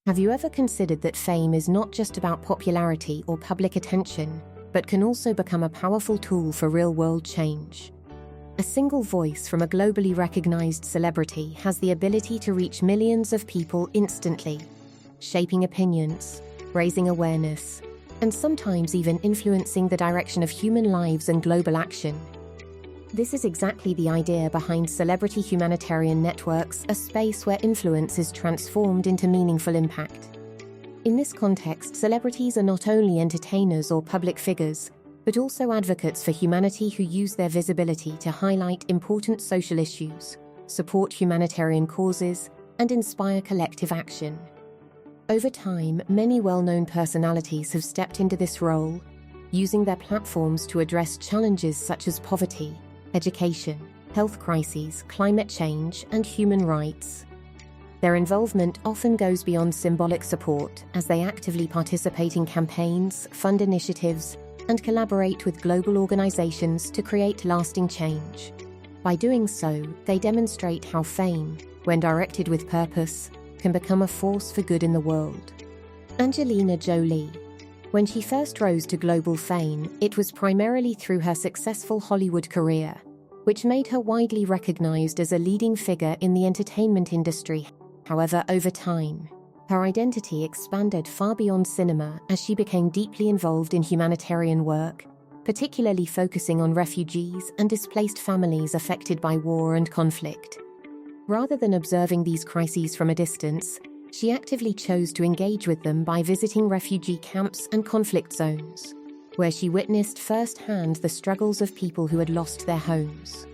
Have you ever considered that fame is not just about popularity or public attention, but can also become a powerful tool for real-world change? A single voice from a globally recognized celebrity has the ability to reach millions of people instantly, shaping opinions, raising awareness, and sometimes even influencing the direction of human lives and global action. This is exactly the idea behind Celebrity Humanitarian Networks, a space where influence is transformed into meaningful impact. In this context, celebrities are not only entertainers or public figures, but also advocates for humanity who use their visibility to highlight important social issues, support humanitarian causes, and inspire collective action. Over time, many well-known personalities have stepped into this role, using their platforms to address challenges such as poverty, education, health crises, climate change, and human rights. Their involvement often goes beyond symbolic support as they actively participate in campaigns, fund initiatives, and collaborate with global organizations to create lasting change. By doing so, they demonstrate how fame, when directed with purpose, can become a force for good in the world. Angelina Jolie. When she first rose to global fame, it was primarily through her successful Hollywood career, which made her widely recognized as a leading figure in the entertainment industry. However, over time, her identity expanded far beyond cinema as she became deeply involved in humanitarian work, particularly focusing on refugees and displaced families affected by war and conflict. Rather than observing these crises from a distance, she actively chose to engage with them by visiting refugee camps and conflict zones, where she witnessed firsthand the struggles of people who had lost their homes,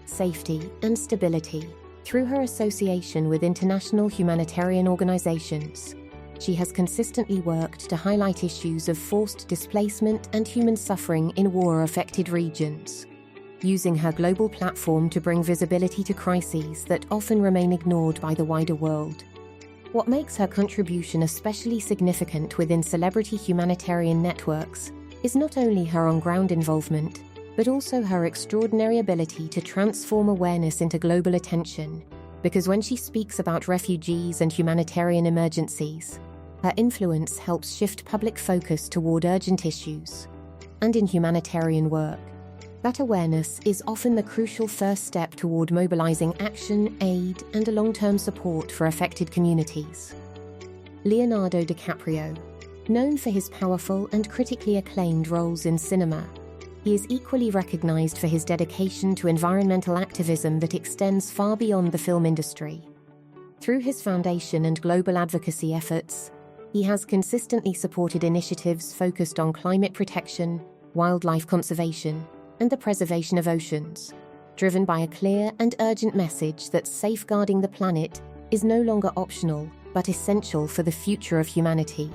safety, and stability. Through her association with international humanitarian organizations, she has consistently worked to highlight issues of forced displacement and human suffering in war-affected regions, using her global platform to bring visibility to crises that often remain ignored by the wider world. What makes her contribution especially significant within Celebrity Humanitarian Networks is not only her on-ground involvement, but also her extraordinary ability to transform awareness into global attention, because when she speaks about refugees and humanitarian emergencies, her influence helps shift public focus toward urgent issues. And in humanitarian work, that awareness is often the crucial first step toward mobilizing action, aid, and long-term support for affected communities. Leonardo DiCaprio. Known for his powerful and critically acclaimed roles in cinema, he is equally recognized for his dedication to environmental activism that extends far beyond the film industry. Through his foundation and global advocacy efforts, he has consistently supported initiatives focused on climate protection, wildlife conservation, and the preservation of oceans, driven by a clear and urgent message that safeguarding the planet is no longer optional, but essential for the future of humanity.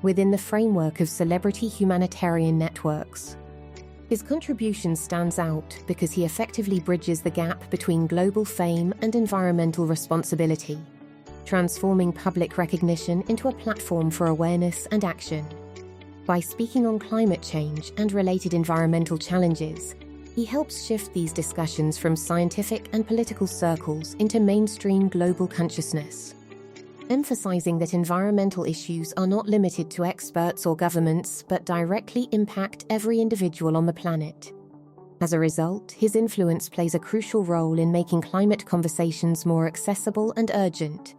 Within the framework of Celebrity Humanitarian Networks, his contribution stands out because he effectively bridges the gap between global fame and environmental responsibility, transforming public recognition into a platform for awareness and action. By speaking on climate change and related environmental challenges, he helps shift these discussions from scientific and political circles into mainstream global consciousness, emphasizing that environmental issues are not limited to experts or governments, but directly impact every individual on the planet. As a result, his influence plays a crucial role in making climate conversations more accessible and urgent,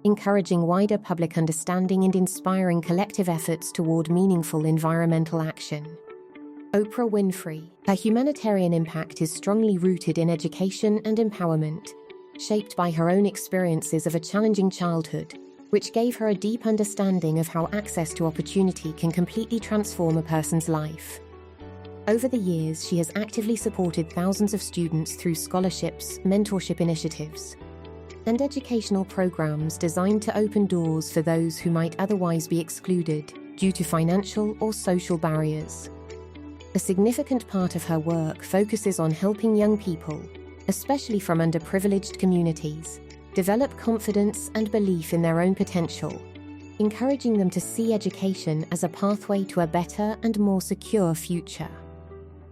encouraging wider public understanding and inspiring collective efforts toward meaningful environmental action. Oprah Winfrey. Her humanitarian impact is strongly rooted in education and empowerment, shaped by her own experiences of a challenging childhood, which gave her a deep understanding of how access to opportunity can completely transform a person's life. Over the years, she has actively supported thousands of students through scholarships, mentorship initiatives, and educational programs designed to open doors for those who might otherwise be excluded due to financial or social barriers. A significant part of her work focuses on helping young people, especially from underprivileged communities, develop confidence and belief in their own potential, encouraging them to see education as a pathway to a better and more secure future.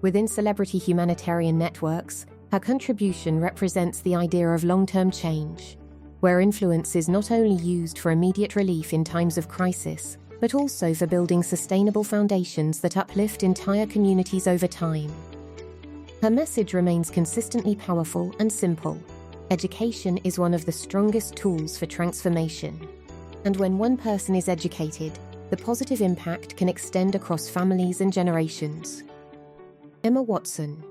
Within Celebrity Humanitarian Networks, her contribution represents the idea of long-term change, where influence is not only used for immediate relief in times of crisis, but also for building sustainable foundations that uplift entire communities over time. Her message remains consistently powerful and simple. Education is one of the strongest tools for transformation. And when one person is educated, the positive impact can extend across families and generations. Emma Watson.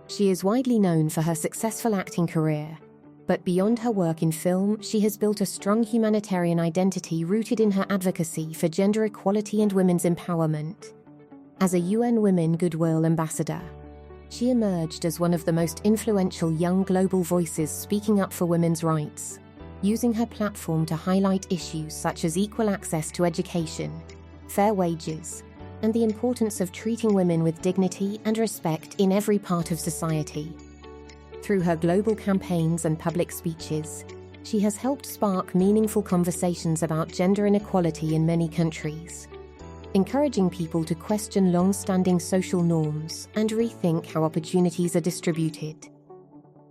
She is widely known for her successful acting career, but beyond her work in film, she has built a strong humanitarian identity rooted in her advocacy for gender equality and women's empowerment. As a UN Women Goodwill Ambassador, she emerged as one of the most influential young global voices speaking up for women's rights, using her platform to highlight issues such as equal access to education, fair wages, and the importance of treating women with dignity and respect in every part of society. Through her global campaigns and public speeches, she has helped spark meaningful conversations about gender inequality in many countries, encouraging people to question long-standing social norms and rethink how opportunities are distributed.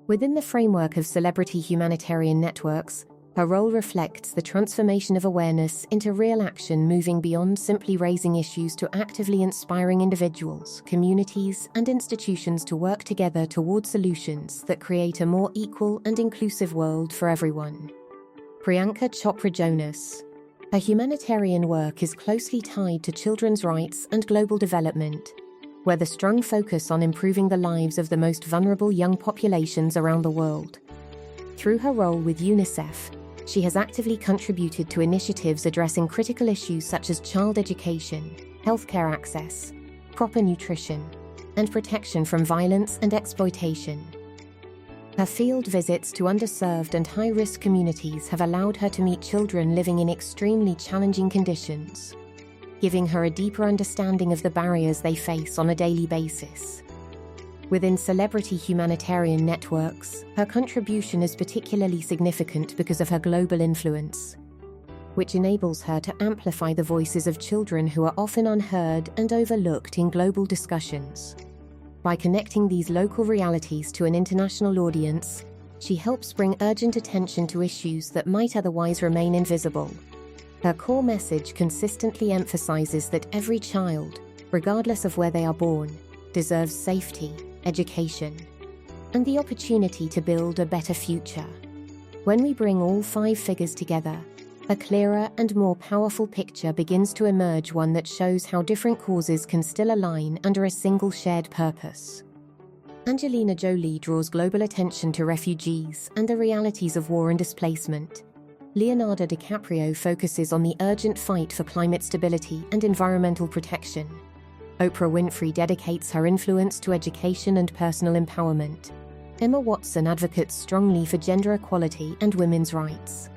Within the framework of Celebrity Humanitarian Networks, her role reflects the transformation of awareness into real action, moving beyond simply raising issues to actively inspiring individuals, communities, and institutions to work together toward solutions that create a more equal and inclusive world for everyone. Priyanka Chopra Jonas. Her humanitarian work is closely tied to children's rights and global development, with a strong focus on improving the lives of the most vulnerable young populations around the world. Through her role with UNICEF, she has actively contributed to initiatives addressing critical issues such as child education, healthcare access, proper nutrition, and protection from violence and exploitation. Her field visits to underserved and high-risk communities have allowed her to meet children living in extremely challenging conditions, giving her a deeper understanding of the barriers they face on a daily basis. Within Celebrity Humanitarian Networks, her contribution is particularly significant because of her global influence, which enables her to amplify the voices of children who are often unheard and overlooked in global discussions. By connecting these local realities to an international audience, she helps bring urgent attention to issues that might otherwise remain invisible. Her core message consistently emphasizes that every child, regardless of where they are born, deserves safety, education, and the opportunity to build a better future. When we bring all 5 figures together, a clearer and more powerful picture begins to emerge, one that shows how different causes can still align under a single shared purpose. Angelina Jolie draws global attention to refugees and the realities of war and displacement. Leonardo DiCaprio focuses on the urgent fight for climate stability and environmental protection. Oprah Winfrey dedicates her influence to education and personal empowerment. Emma Watson advocates strongly for gender equality and women's rights.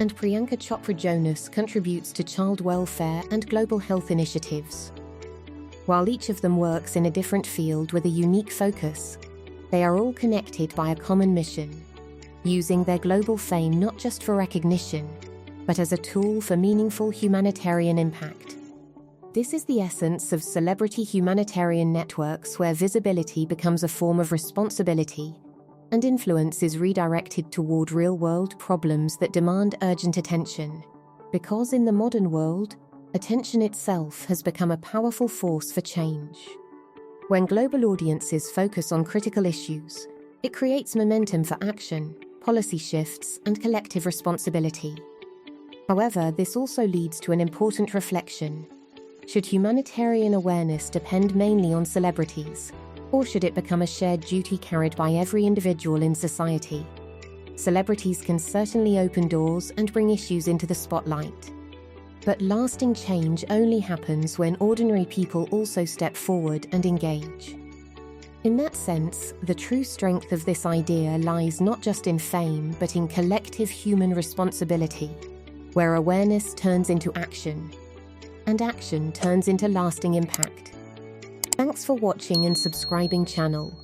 And Priyanka Chopra Jonas contributes to child welfare and global health initiatives. While each of them works in a different field with a unique focus, they are all connected by a common mission, using their global fame not just for recognition, but as a tool for meaningful humanitarian impact. This is the essence of Celebrity Humanitarian Networks, where visibility becomes a form of responsibility and influence is redirected toward real-world problems that demand urgent attention. Because in the modern world, attention itself has become a powerful force for change. When global audiences focus on critical issues, it creates momentum for action, policy shifts, and collective responsibility. However, this also leads to an important reflection. Should humanitarian awareness depend mainly on celebrities, or should it become a shared duty carried by every individual in society? Celebrities can certainly open doors and bring issues into the spotlight. But lasting change only happens when ordinary people also step forward and engage. In that sense, the true strength of this idea lies not just in fame, but in collective human responsibility, where awareness turns into action, and action turns into lasting impact. Thanks for watching and subscribing channel.